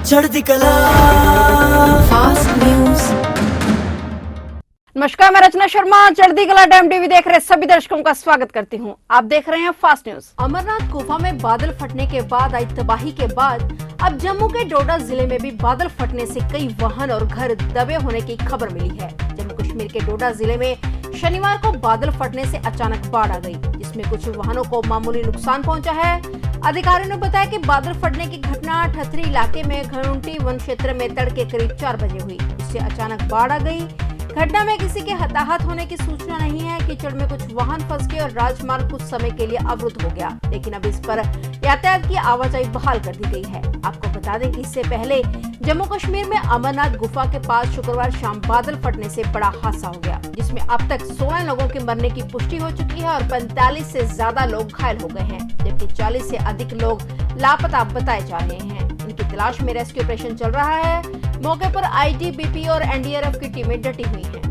चढ़ती कला fast news. नमस्कार, मैं रचना शर्मा चढ़ती कला टाइम टीवी देख रहे सभी दर्शकों का स्वागत करती हूं। आप देख रहे हैं फास्ट न्यूज। अमरनाथ गुफा में बादल फटने के बाद आई तबाही के बाद अब जम्मू के डोडा जिले में भी बादल फटने से कई वाहन और घर दबे होने की खबर मिली है। जम्मू कश्मीर के डोडा जिले में शनिवार को बादल फटने से अचानक बाढ़ आ गई, जिसमें कुछ वाहनों को मामूली नुकसान पहुंचा है। अधिकारियों ने बताया कि बादल फटने की घटना ठथरी इलाके में घंटी वन क्षेत्र में तड़के करीब 4 बजे हुई। इससे अचानक बाढ़ आ गई। घटना में किसी के हताहत होने की सूचना नहीं है। कीचड़ में कुछ वाहन फंस गए और राजमार्ग कुछ समय के लिए अवरुद्ध हो गया, लेकिन अब इस पर यातायात की आवाजाही बहाल कर दी गई है। आपको बता दें कि इससे पहले जम्मू कश्मीर में अमरनाथ गुफा के पास शुक्रवार शाम बादल फटने से बड़ा हादसा हो गया, जिसमें अब तक 16 लोगों के मरने की पुष्टि हो चुकी है और 45 से ज्यादा लोग घायल हो गए हैं, जबकि 40 से अधिक लोग लापता बताए जा रहे हैं। इनकी तलाश में रेस्क्यू ऑपरेशन चल रहा है। मौके पर आईटीबीपी और एनडीआरएफ की टीमें डटी हुई हैं।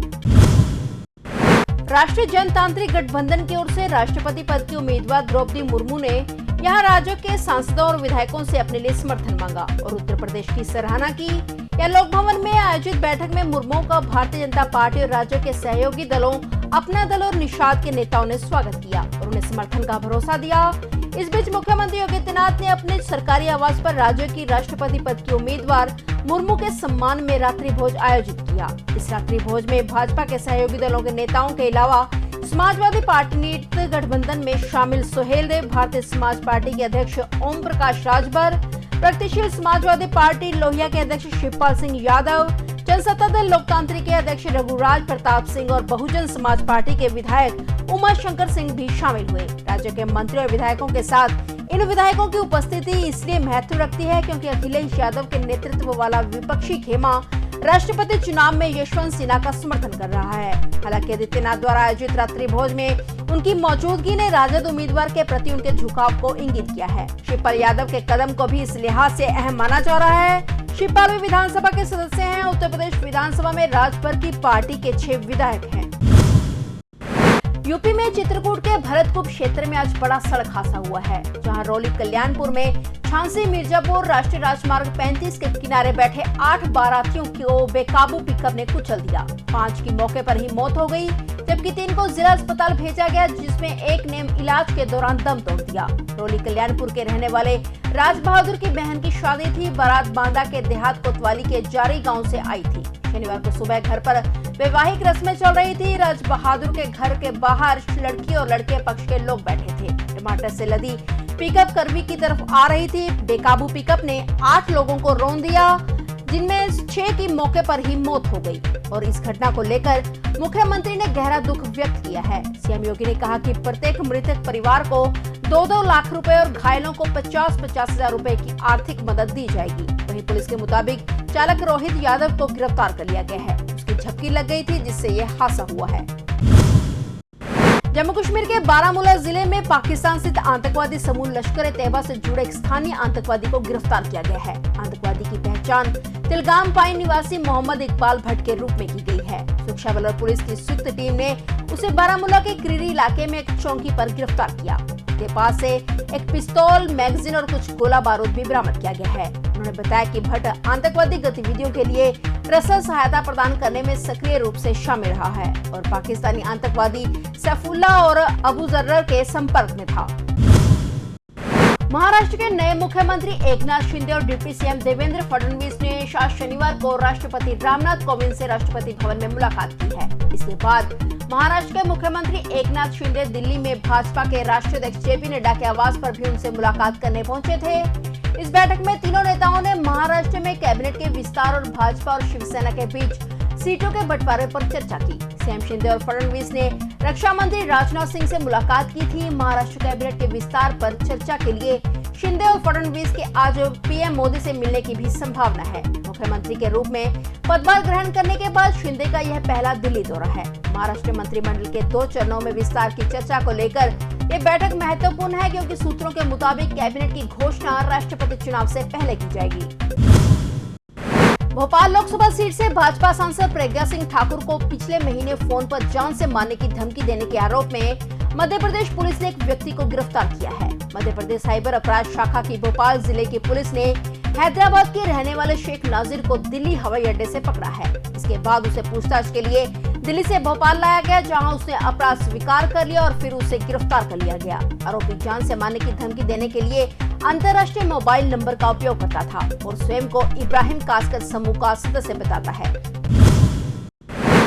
राष्ट्रीय जनतांत्रिक गठबंधन की ओर से राष्ट्रपति पद की उम्मीदवार द्रौपदी मुर्मू ने यहां राज्यों के सांसदों और विधायकों से अपने लिए समर्थन मांगा और उत्तर प्रदेश की सराहना की। यह लोक भवन में आयोजित बैठक में मुर्मू का भारतीय जनता पार्टी और राज्यों के सहयोगी दलों, अपना दल और निषाद के नेताओं ने स्वागत किया और उन्हें समर्थन का भरोसा दिया। इस बीच मुख्यमंत्री योगी आदित्यनाथ ने अपने सरकारी आवास पर राज्य की राष्ट्रपति पद की उम्मीदवार मुर्मू के सम्मान में रात्रि भोज आयोजित किया। इस रात्रि भोज में भाजपा के सहयोगी दलों के नेताओं के अलावा समाजवादी पार्टी नीति गठबंधन में शामिल सुहेल देव, भारतीय समाज पार्टी के अध्यक्ष ओम प्रकाश राजभर, प्रगतिशील समाजवादी पार्टी लोहिया के अध्यक्ष शिवपाल सिंह यादव, जनसत्ता दल लोकतांत्रिक के अध्यक्ष रघुराज प्रताप सिंह और बहुजन समाज पार्टी के विधायक उमा शंकर सिंह भी शामिल हुए। राज्य के मंत्री और विधायकों के साथ इन विधायकों की उपस्थिति इसलिए महत्व रखती है क्योंकि अखिलेश यादव के नेतृत्व वाला विपक्षी खेमा राष्ट्रपति चुनाव में यशवंत सिन्हा का समर्थन कर रहा है। हालांकि आदित्यनाथ द्वारा आयोजित रात्रि भोज में उनकी मौजूदगी ने राजद उम्मीदवार के प्रति उनके झुकाव को इंगित किया है। शिवपाल यादव के कदम को भी इस लिहाज से अहम माना जा रहा है। शिवपाल भी विधानसभा के सदस्य हैं। उत्तर प्रदेश विधानसभा में राजभर की पार्टी के 6 विधायक हैं। यूपी में चित्रकूट के भरतकूप क्षेत्र में आज बड़ा सड़क हादसा हुआ है, जहां रौली कल्याणपुर में झांसी मिर्जापुर राष्ट्रीय राजमार्ग 35 के किनारे बैठे 8 बारातियों को बेकाबू पिकअप ने कुचल दिया। 5 की मौके पर ही मौत हो गई, जबकि 3 को जिला अस्पताल भेजा गया, जिसमें एक ने इलाज के दौरान दम तोड़ दिया। रौली कल्याणपुर के रहने वाले राज बहादुर की बहन की शादी थी। बारात बांदा के देहात कोतवाली के जारी गाँव से आई थी। शनिवार को सुबह घर पर वैवाहिक रस्में चल रही थी। राज बहादुर के घर के बाहर लड़की और लड़के पक्ष के लोग बैठे थे। टमाटर से लदी पिकअप कर्मी की तरफ आ रही थी। बेकाबू पिकअप ने 8 लोगों को रौंद दिया, जिनमें 6 की मौके पर ही मौत हो गई। और इस घटना को लेकर मुख्यमंत्री ने गहरा दुख व्यक्त किया है। सीएम योगी ने कहा कि प्रत्येक मृतक परिवार को 2-2 लाख रुपए और घायलों को 50-50 हजार रुपए की आर्थिक मदद दी जाएगी। वहीं पुलिस के मुताबिक चालक रोहित यादव को गिरफ्तार कर लिया गया है। उसकी झपकी लग गई थी, जिससे यह हादसा हुआ है। जम्मू कश्मीर के बारामूला जिले में पाकिस्तान स्थित आतंकवादी समूह लश्कर-ए-तैयबा से जुड़े एक स्थानीय आतंकवादी को गिरफ्तार किया गया है। आतंकवादी की पहचान तिलगाम पाई निवासी मोहम्मद इकबाल भट्ट के रूप में की गई है। सुरक्षा बल और पुलिस की संयुक्त टीम ने उसे बारामूला के क्रीरी इलाके में एक चौकी पर गिरफ्तार किया। उसके पास से एक पिस्तौल, मैगजीन और कुछ गोला बारूद भी बरामद किया गया है। उन्होंने बताया कि भट्ट आतंकवादी गतिविधियों के लिए रसद सहायता प्रदान करने में सक्रिय रूप से शामिल रहा है और पाकिस्तानी आतंकवादी सैफुल्लाह और अबू जर्रर के संपर्क में था। महाराष्ट्र के नए मुख्यमंत्री एकनाथ शिंदे और डिप्टी सीएम देवेंद्र फडणवीस ने शनिवार को राष्ट्रपति रामनाथ कोविंद से राष्ट्रपति भवन में मुलाकात की है। इसके बाद महाराष्ट्र के मुख्यमंत्री एकनाथ शिंदे दिल्ली में भाजपा के राष्ट्रीय अध्यक्ष जेपी नड्डा के आवास पर भी उनसे मुलाकात करने पहुंचे थे। इस बैठक में तीनों नेताओं ने महाराष्ट्र में कैबिनेट के विस्तार और भाजपा और शिवसेना के बीच सीटों के बंटवारे पर चर्चा की। सीएम शिंदे और फडणवीस ने रक्षा मंत्री राजनाथ सिंह से मुलाकात की थी। महाराष्ट्र कैबिनेट के विस्तार पर चर्चा के लिए शिंदे और फडणवीस के आज पीएम मोदी से मिलने की भी संभावना है। मुख्यमंत्री के रूप में पदभार ग्रहण करने के बाद शिंदे का यह पहला दिल्ली दौरा है। महाराष्ट्र मंत्रिमंडल के 2 चरणों में विस्तार की चर्चा को लेकर ये बैठक महत्वपूर्ण है, क्योंकि सूत्रों के मुताबिक कैबिनेट की घोषणा राष्ट्रपति चुनाव से पहले की जाएगी। भोपाल लोकसभा सीट से भाजपा सांसद प्रज्ञा सिंह ठाकुर को पिछले महीने फोन पर जान से मारने की धमकी देने के आरोप में मध्य प्रदेश पुलिस ने एक व्यक्ति को गिरफ्तार किया है। मध्य प्रदेश साइबर अपराध शाखा की भोपाल जिले की पुलिस ने हैदराबाद के रहने वाले शेख नाजिर को दिल्ली हवाई अड्डे से पकड़ा है। इसके बाद उसे पूछताछ के लिए दिल्ली से भोपाल लाया गया, जहां उसने अपराध स्वीकार कर लिया और फिर उसे गिरफ्तार कर लिया गया। आरोपी जान से मारने की धमकी देने के लिए अंतर्राष्ट्रीय मोबाइल नंबर का उपयोग करता था और स्वयं को इब्राहिम कास्कर समूह का सदस्य बताता है।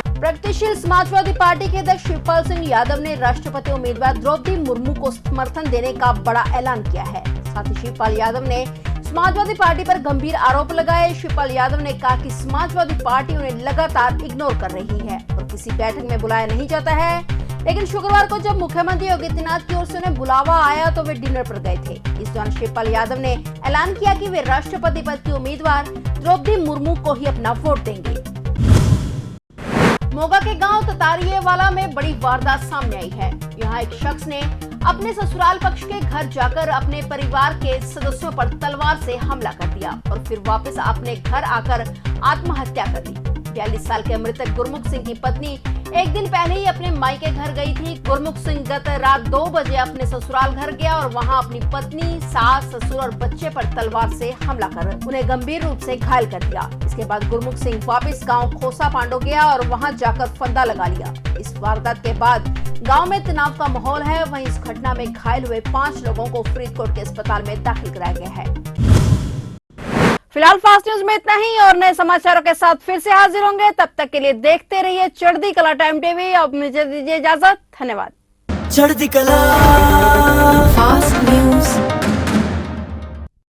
प्रगतिशील समाजवादी पार्टी के अध्यक्ष शिवपाल सिंह यादव ने राष्ट्रपति उम्मीदवार द्रौपदी मुर्मू को समर्थन देने का बड़ा ऐलान किया है। साथ ही शिवपाल यादव ने समाजवादी पार्टी पर गंभीर आरोप लगाए। शिवपाल यादव ने कहा कि समाजवादी पार्टी उन्हें लगातार इग्नोर कर रही है और किसी बैठक में बुलाया नहीं जाता है। लेकिन शुक्रवार को जब मुख्यमंत्री योगी आदित्यनाथ की ओर से उन्हें बुलावा आया तो वे डिनर पर गए थे। इस दौरान शिवपाल यादव ने ऐलान किया कि वे राष्ट्रपति पद की उम्मीदवार द्रौपदी मुर्मू को ही अपना वोट देंगे। मोगा के गांव ततारियावाला में बड़ी वारदात सामने आई है। यहां एक शख्स ने अपने ससुराल पक्ष के घर जाकर अपने परिवार के सदस्यों पर तलवार से हमला कर दिया और फिर वापस अपने घर आकर आत्महत्या कर ली। 42 साल के मृतक गुरमुख सिंह की पत्नी एक दिन पहले ही अपने मायके घर गई थी। गुरमुख सिंह गत रात 2 बजे अपने ससुराल घर गया और वहां अपनी पत्नी, सास, ससुर और बच्चे पर तलवार से हमला कर उन्हें गंभीर रूप से घायल कर दिया। इसके बाद गुरमुख सिंह वापस गांव खोसा पांडो गया और वहां जाकर फंदा लगा लिया। इस वारदात के बाद गांव में तनाव का माहौल है। वहीं इस घटना में घायल हुए 5 लोगों को फरीदकोट के अस्पताल में दाखिल कराया गया है। फिलहाल फास्ट न्यूज में इतना ही और नए समाचारों के साथ फिर से हाजिर होंगे। तब तक के लिए देखते रहिए चढ़ती कला टाइम टीवी। अब मुझे दीजिए इजाजत। धन्यवाद। चढ़ती कला फास्ट न्यूज।